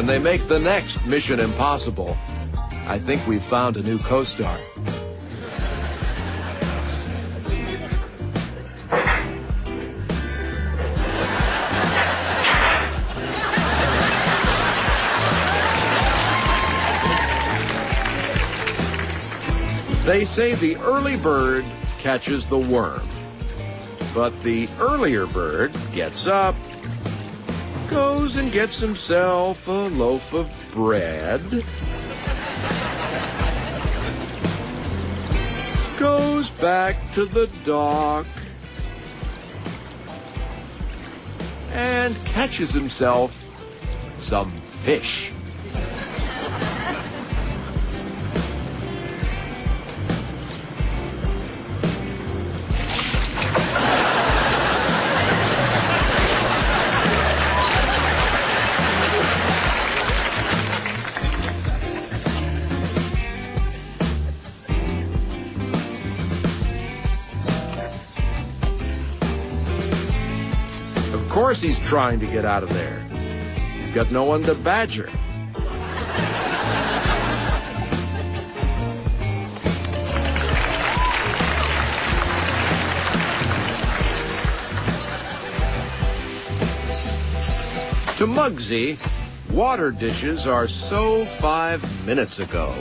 when they make the next Mission Impossible, I think we've found a new co-star. They say the early bird catches the worm, but the earlier bird gets up, goes and gets himself a loaf of bread, goes back to the dock, and catches himself some fish. Of course he's trying to get out of there. He's got no one to badger. To Muggsy, water dishes are so 5 minutes ago.